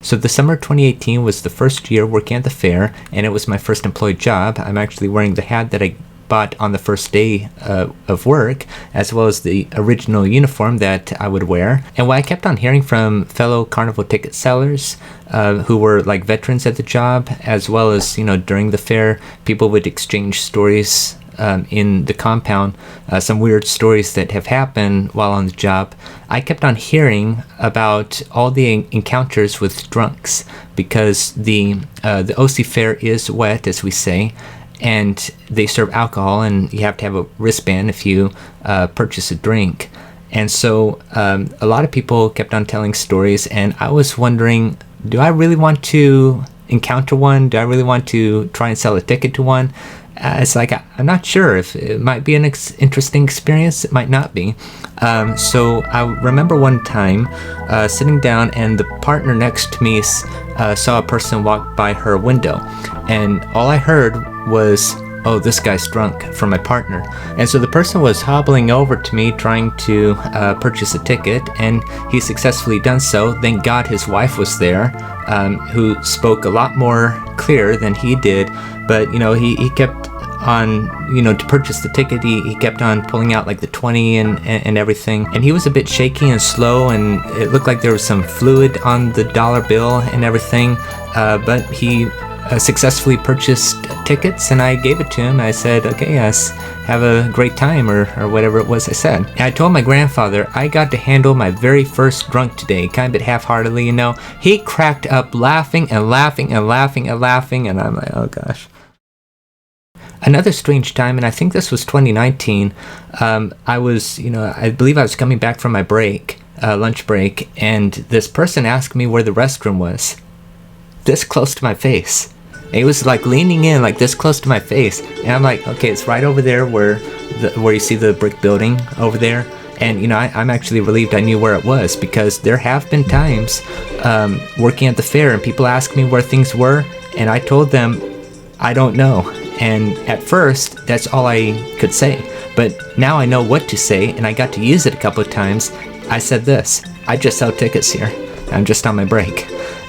So the summer of 2018 was the first year working at the fair, and it was my first employed job. I'm actually wearing the hat that I bought on the first day of work, as well as the original uniform that I would wear. And what I kept on hearing from fellow carnival ticket sellers who were like veterans at the job, as well as, during the fair, people would exchange stories in the compound, some weird stories that have happened while on the job. I kept on hearing about all the encounters with drunks, because the OC fair is wet, as we say, and they serve alcohol, and you have to have a wristband if you purchase a drink. And so a lot of people kept on telling stories, and I was wondering, do I really want to encounter one? Do I really want to try and sell a ticket to one? It's like, I'm not sure if it might be an interesting experience. It might not be. So I remember one time sitting down, and the partner next to me saw a person walk by her window, and all I heard was, "Oh, this guy's drunk," from my partner. And so the person was hobbling over to me trying to purchase a ticket, and he successfully done so. Thank God his wife was there, who spoke a lot more clear than he did. But, he kept on, to purchase the ticket, he kept on pulling out like the 20 and everything. And he was a bit shaky and slow, and it looked like there was some fluid on the dollar bill and everything. But he successfully purchased tickets, and I gave it to him. I said, "Okay, yes, have a great time," or whatever it was I said. And I told my grandfather I got to handle my very first drunk today, kind of half-heartedly, He cracked up laughing and laughing and laughing and laughing, and I'm like, oh gosh. Another strange time, and I think this was 2019, I was, I believe I was coming back from my break, lunch break, and this person asked me where the restroom was. This close to my face. And he was like leaning in like this close to my face, and I'm like, okay, it's right over there where you see the brick building over there. And I'm actually relieved I knew where it was, because there have been times working at the fair and people ask me where things were, and I told them I don't know. And at first that's all I could say, but now I know what to say, and I got to use it a couple of times. I said this: I just sell tickets here, I'm just on my break.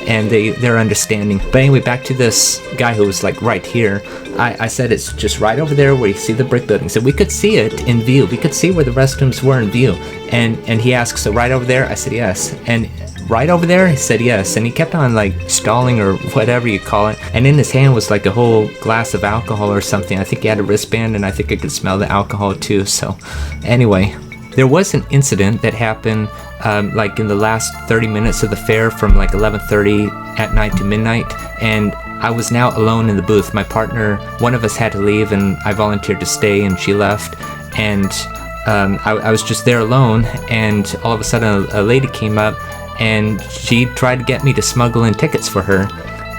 And they're understanding. But anyway, back to this guy who was like right here. I said it's just right over there where you see the brick building. So we could see it in view. We could see where the restrooms were in view. And he asked, so right over there? I said yes. And right over there? He said yes. And he kept on like stalling, or whatever you call it. And in his hand was like a whole glass of alcohol or something. I think he had a wristband, and I think I could smell the alcohol too. So anyway, there was an incident that happened like in the last 30 minutes of the fair, from like 11:30 at night to midnight, and I was now alone in the booth. My partner, one of us had to leave, and I volunteered to stay, and she left, and I was just there alone, and all of a sudden a lady came up, and she tried to get me to smuggle in tickets for her.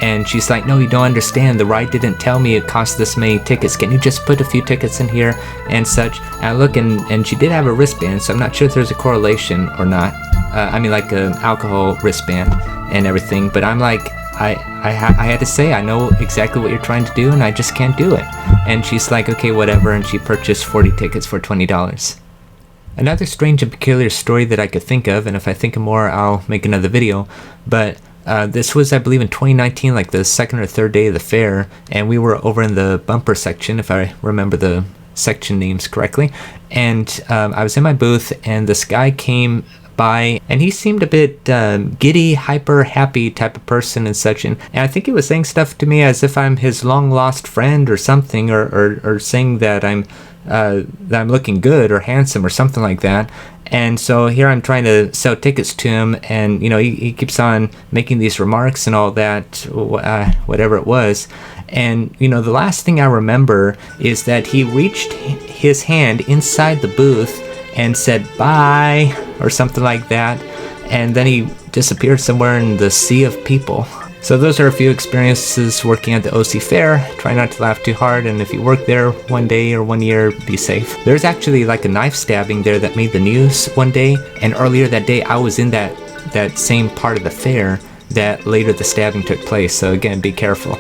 And she's like, "No, you don't understand. The ride didn't tell me it cost this many tickets. Can you just put a few tickets in here and such?" And I look, and she did have a wristband, so I'm not sure if there's a correlation or not. I mean, like an alcohol wristband and everything. But I'm like, I had to say, I know exactly what you're trying to do, and I just can't do it. And she's like, "Okay, whatever." And she purchased 40 tickets for $20. Another strange and peculiar story that I could think of, and if I think of more, I'll make another video. But this was, I believe, in 2019, like the second or third day of the fair, and we were over in the bumper section, if I remember the section names correctly. And I was in my booth, and this guy came by, and he seemed a bit giddy, hyper happy type of person and such, and I think he was saying stuff to me as if I'm his long lost friend or something, or saying that I'm looking good or handsome or something like that. And so here I'm trying to sell tickets to him, and he keeps on making these remarks and all that, whatever it was. And the last thing I remember is that he reached his hand inside the booth and said bye or something like that, and then he disappeared somewhere in the sea of people. So those are a few experiences working at the OC Fair. Try not to laugh too hard, and if you work there one day or 1 year, be safe. There's actually like a knife stabbing there that made the news one day, and earlier that day I was in that same part of the fair that later the stabbing took place. So again, be careful.